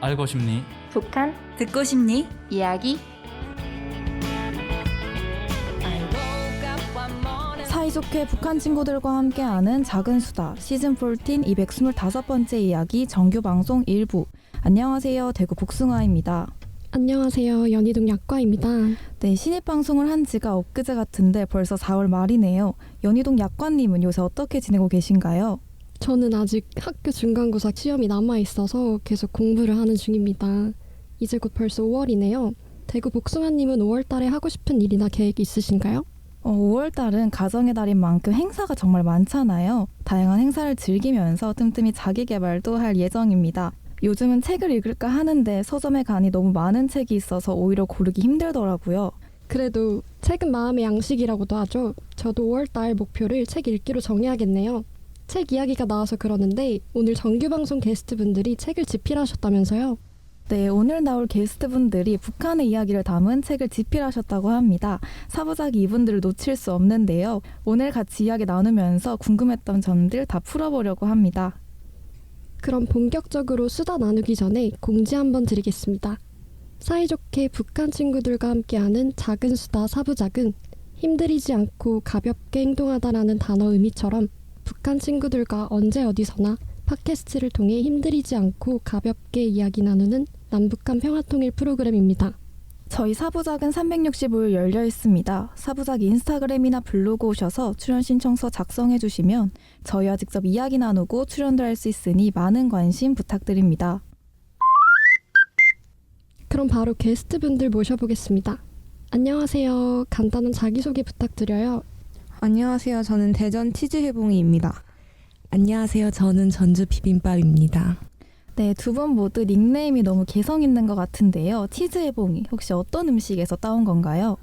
알고 싶니? 북한 듣고 싶니? 이야기. 사이좋게 북한 친구들과 함께하는 작은 수다 시즌 14 225번째 이야기 정규 방송 1부. 안녕하세요. 대구 복숭아입니다. 안녕하세요. 연희동 약과입니다. 네, 신입 방송을 한 지가 엊그제 같은데 벌써 4월 말이네요. 연희동 약과님은 요새 어떻게 지내고 계신가요? 저는 아직 학교 중간고사 시험이 남아있어서 계속 공부를 하는 중입니다. 이제 곧 벌써 5월이네요. 대구 복숭아님은 5월 달에 하고 싶은 일이나 계획 있으신가요? 5월 달은 가정의 달인 만큼 행사가 정말 많잖아요. 다양한 행사를 즐기면서 뜸뜸이 자기 개발도 할 예정입니다. 요즘은 책을 읽을까 하는데 서점에 가니 너무 많은 책이 있어서 오히려 고르기 힘들더라고요. 그래도 책은 마음의 양식이라고도 하죠. 저도 5월 달 목표를 책 읽기로 정해야겠네요. 책 이야기가 나와서 그러는데 오늘 정규 방송 게스트분들이 책을 집필하셨다면서요? 네, 오늘 나올 게스트분들이 북한의 이야기를 담은 책을 집필하셨다고 합니다. 사부작이 이분들을 놓칠 수 없는데요. 오늘 같이 이야기 나누면서 궁금했던 점들 다 풀어보려고 합니다. 그럼 본격적으로 수다 나누기 전에 공지 한번 드리겠습니다. 사이좋게 북한 친구들과 함께하는 작은 수다 사부작은 힘들이지 않고 가볍게 행동하다라는 단어 의미처럼 북한 친구들과 언제 어디서나 팟캐스트를 통해 힘들이지 않고 가볍게 이야기 나누는 남북한 평화통일 프로그램입니다. 저희 사부작은 365일 열려 있습니다. 사부작 인스타그램이나 블로그 오셔서 출연 신청서 작성해 주시면 저희와 직접 이야기 나누고 출연도 할 수 있으니 많은 관심 부탁드립니다. 그럼 바로 게스트분들 모셔보겠습니다. 안녕하세요. 간단한 자기소개 부탁드려요. 안녕하세요. 저는 대전 치즈해봉이입니다. 안녕하세요. 저는 전주 비빔밥입니다. 네, 두 분 모두 닉네임이 너무 개성 있는 것 같은데요. 치즈해봉이 혹시 어떤 음식에서 따온 건가요?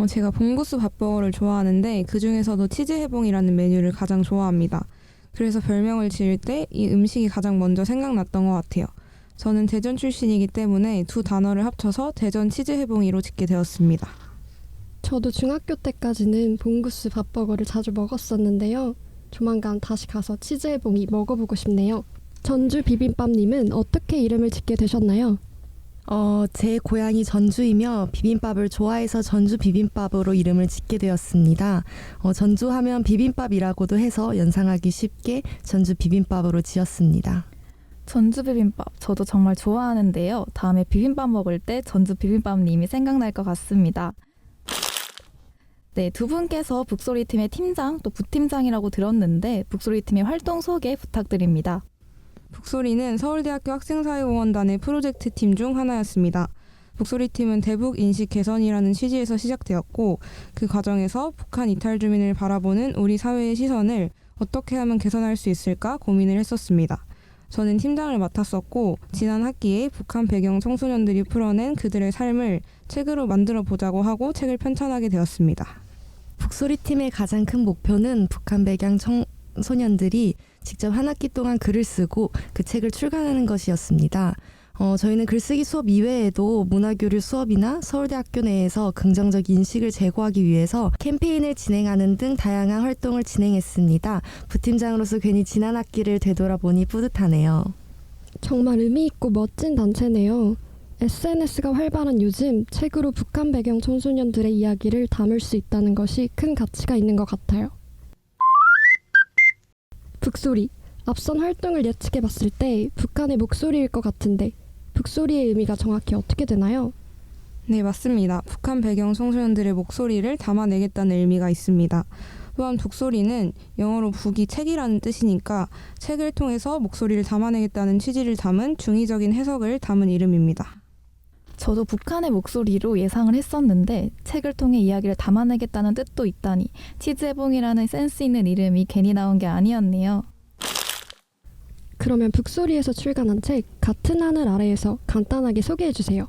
제가 봉구스 밥버거를 좋아하는데 그중에서도 치즈해봉이라는 메뉴를 가장 좋아합니다. 그래서 별명을 지을 때 이 음식이 가장 먼저 생각났던 것 같아요. 저는 대전 출신이기 때문에 두 단어를 합쳐서 대전 치즈해봉이로 짓게 되었습니다. 저도 중학교 때까지는 봉구스 밥버거를 자주 먹었었는데요. 조만간 다시 가서 치즈해봉이 먹어보고 싶네요. 전주 비빔밥님은 어떻게 이름을 짓게 되셨나요? 제 고향이 전주이며 비빔밥을 좋아해서 전주 비빔밥으로 이름을 짓게 되었습니다. 전주하면 비빔밥이라고도 해서 연상하기 쉽게 전주 비빔밥으로 지었습니다. 전주 비빔밥 저도 정말 좋아하는데요. 다음에 비빔밥 먹을 때 전주 비빔밥님이 생각날 것 같습니다. 네, 두 분께서 북소리팀의 팀장 또 부팀장이라고 들었는데 북소리팀의 활동 소개 부탁드립니다. 북소리는 서울대학교 학생사회공헌단의 프로젝트 팀 중 하나였습니다. 북소리팀은 대북 인식 개선이라는 취지에서 시작되었고 그 과정에서 북한 이탈 주민을 바라보는 우리 사회의 시선을 어떻게 하면 개선할 수 있을까 고민을 했었습니다. 저는 팀장을 맡았었고 지난 학기에 북한 배경 청소년들이 풀어낸 그들의 삶을 책으로 만들어 보자고 하고 책을 편찬하게 되었습니다. 북소리팀의 가장 큰 목표는 북한 배경 청소년들이 직접 한 학기 동안 글을 쓰고 그 책을 출간하는 것이었습니다. 저희는 글쓰기 수업 이외에도 문화교류 수업이나 서울대학교 내에서 긍정적 인식을 제고하기 위해서 캠페인을 진행하는 등 다양한 활동을 진행했습니다. 부팀장으로서 괜히 지난 학기를 되돌아보니 뿌듯하네요. 정말 의미있고 멋진 단체네요. SNS가 활발한 요즘 책으로 북한 배경 청소년들의 이야기를 담을 수 있다는 것이 큰 가치가 있는 것 같아요. 북소리, 앞선 활동을 예측해봤을 때 북한의 목소리일 것 같은데 북소리의 의미가 정확히 어떻게 되나요? 네, 맞습니다. 북한 배경 청소년들의 목소리를 담아내겠다는 의미가 있습니다. 또한 북소리는 영어로 북이 책이라는 뜻이니까 책을 통해서 목소리를 담아내겠다는 취지를 담은 중의적인 해석을 담은 이름입니다. 저도 북한의 목소리로 예상을 했었는데 책을 통해 이야기를 담아내겠다는 뜻도 있다니 치즈해봉이라는 센스 있는 이름이 괜히 나온 게 아니었네요. 그러면 북소리에서 출간한 책 같은 하늘 아래에서 간단하게 소개해주세요.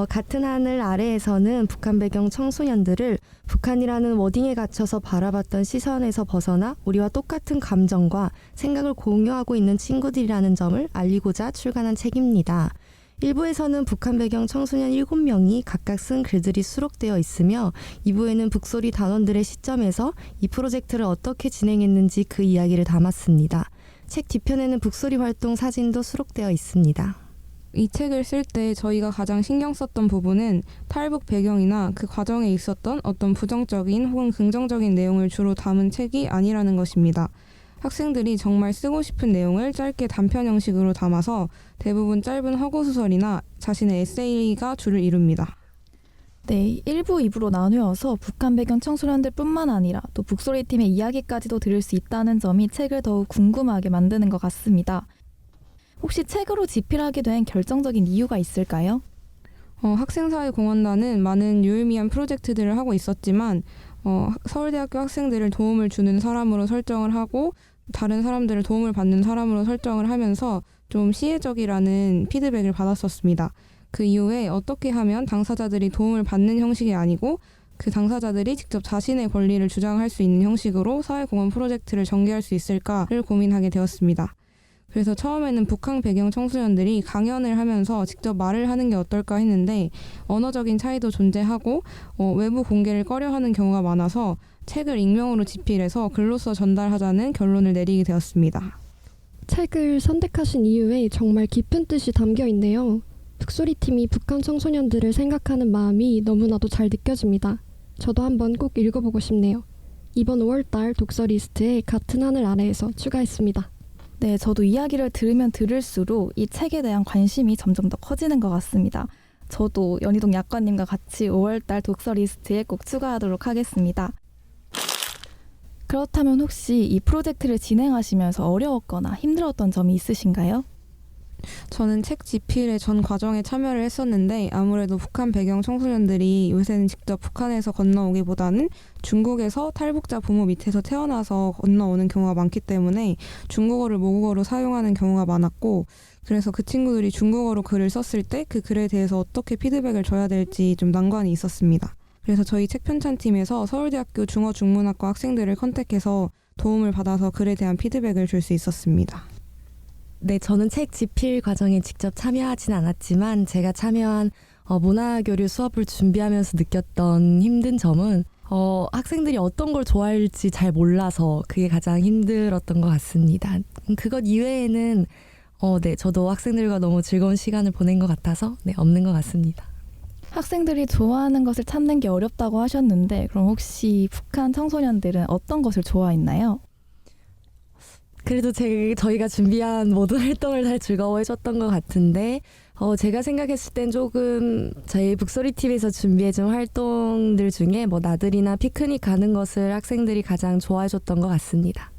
같은 하늘 아래에서는 북한 배경 청소년들을 북한이라는 워딩에 갇혀서 바라봤던 시선에서 벗어나 우리와 똑같은 감정과 생각을 공유하고 있는 친구들이라는 점을 알리고자 출간한 책입니다. 1부에서는 북한 배경 청소년 7명이 각각 쓴 글들이 수록되어 있으며 2부에는 북소리 단원들의 시점에서 이 프로젝트를 어떻게 진행했는지 그 이야기를 담았습니다. 책 뒤편에는 북소리 활동 사진도 수록되어 있습니다. 이 책을 쓸 때 저희가 가장 신경 썼던 부분은 탈북 배경이나 그 과정에 있었던 어떤 부정적인 혹은 긍정적인 내용을 주로 담은 책이 아니라는 것입니다. 학생들이 정말 쓰고 싶은 내용을 짧게 단편 형식으로 담아서 대부분 짧은 허구소설이나 자신의 에세이가 주를 이룹니다. 네, 1부, 2부로 나누어서 북한 배경 청소년들뿐만 아니라 또 북소리팀의 이야기까지도 들을 수 있다는 점이 책을 더욱 궁금하게 만드는 것 같습니다. 혹시 책으로 집필하게 된 결정적인 이유가 있을까요? 학생사회공헌단은 많은 유의미한 프로젝트들을 하고 있었지만 서울대학교 학생들을 도움을 주는 사람으로 설정을 하고 다른 사람들을 도움을 받는 사람으로 설정을 하면서 좀 시혜적이라는 피드백을 받았었습니다. 그 이후에 어떻게 하면 당사자들이 도움을 받는 형식이 아니고 그 당사자들이 직접 자신의 권리를 주장할 수 있는 형식으로 사회공헌 프로젝트를 전개할 수 있을까를 고민하게 되었습니다. 그래서 처음에는 북한 배경 청소년들이 강연을 하면서 직접 말을 하는 게 어떨까 했는데 언어적인 차이도 존재하고 외부 공개를 꺼려하는 경우가 많아서 책을 익명으로 집필해서 글로써 전달하자는 결론을 내리게 되었습니다. 책을 선택하신 이유에 정말 깊은 뜻이 담겨 있네요. 북소리팀이 북한 청소년들을 생각하는 마음이 너무나도 잘 느껴집니다. 저도 한번 꼭 읽어보고 싶네요. 이번 5월달 독서 리스트에 같은 하늘 아래에서 추가했습니다. 네, 저도 이야기를 들으면 들을수록 이 책에 대한 관심이 점점 더 커지는 것 같습니다. 저도 연희동 약관님과 같이 5월달 독서 리스트에 꼭 추가하도록 하겠습니다. 그렇다면 혹시 이 프로젝트를 진행하시면서 어려웠거나 힘들었던 점이 있으신가요? 저는 책 집필의 전 과정에 참여를 했었는데 아무래도 북한 배경 청소년들이 요새는 직접 북한에서 건너오기보다는 중국에서 탈북자 부모 밑에서 태어나서 건너오는 경우가 많기 때문에 중국어를 모국어로 사용하는 경우가 많았고 그래서 그 친구들이 중국어로 글을 썼을 때 그 글에 대해서 어떻게 피드백을 줘야 될지 좀 난관이 있었습니다. 그래서 저희 책 편찬팀에서 서울대학교 중어중문학과 학생들을 컨택해서 도움을 받아서 글에 대한 피드백을 줄 수 있었습니다. 네, 저는 책 집필 과정에 직접 참여하진 않았지만 제가 참여한 문화교류 수업을 준비하면서 느꼈던 힘든 점은 학생들이 어떤 걸 좋아할지 잘 몰라서 그게 가장 힘들었던 것 같습니다. 그것 이외에는 네, 저도 학생들과 너무 즐거운 시간을 보낸 것 같아서 없는 것 같습니다. 학생들이 좋아하는 것을 찾는 게 어렵다고 하셨는데 그럼 혹시 북한 청소년들은 어떤 것을 좋아했나요? 그래도 저희가 준비한 모든 활동을 다 즐거워해줬던 것 같은데 제가 생각했을 땐 조금 저희 북소리팀에서 준비해준 활동들 중에 나들이나 피크닉 가는 것을 학생들이 가장 좋아해줬던 것 같습니다.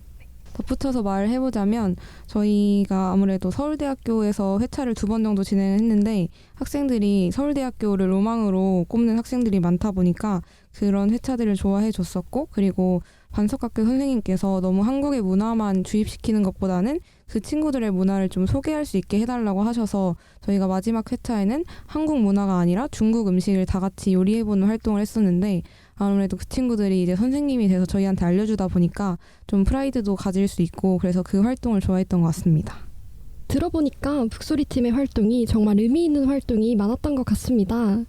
덧붙여서 말을 해보자면 저희가 아무래도 서울대학교에서 회차를 2번 정도 진행을 했는데 학생들이 서울대학교를 로망으로 꼽는 학생들이 많다 보니까 그런 회차들을 좋아해 줬었고 그리고 반석학교 선생님께서 너무 한국의 문화만 주입시키는 것보다는 그 친구들의 문화를 좀 소개할 수 있게 해달라고 하셔서 저희가 마지막 회차에는 한국 문화가 아니라 중국 음식을 다 같이 요리해보는 활동을 했었는데 아무래도 그 친구들이 이제 선생님이 돼서 저희한테 알려주다 보니까 좀 프라이드도 가질 수 있고 그래서 그 활동을 좋아했던 것 같습니다. 들어보니까 북소리팀의 활동이 정말 의미 있는 활동이 많았던 것 같습니다.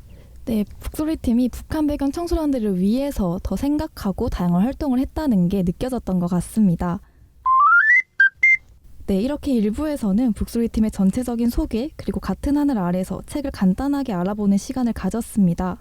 네, 북소리팀이 북한 배경 청소년들을 위해서 더 생각하고 다양한 활동을 했다는 게 느껴졌던 것 같습니다. 네, 이렇게 1부에서는 북소리팀의 전체적인 소개 그리고 같은 하늘 아래서 책을 간단하게 알아보는 시간을 가졌습니다.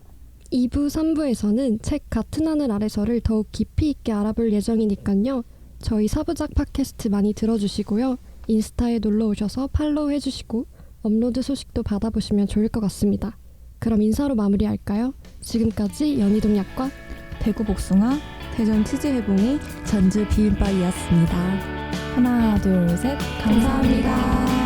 2부, 3부에서는 책 같은 하늘 아래서를 더욱 깊이 있게 알아볼 예정이니까요. 저희 사부작 팟캐스트 많이 들어주시고요. 인스타에 놀러 오셔서 팔로우 해주시고 업로드 소식도 받아보시면 좋을 것 같습니다. 그럼 인사로 마무리할까요? 지금까지 연희동 약과 대구 복숭아, 대전 치즈 해봉이 전주 비빔밥이었습니다. 하나, 둘, 셋, 감사합니다.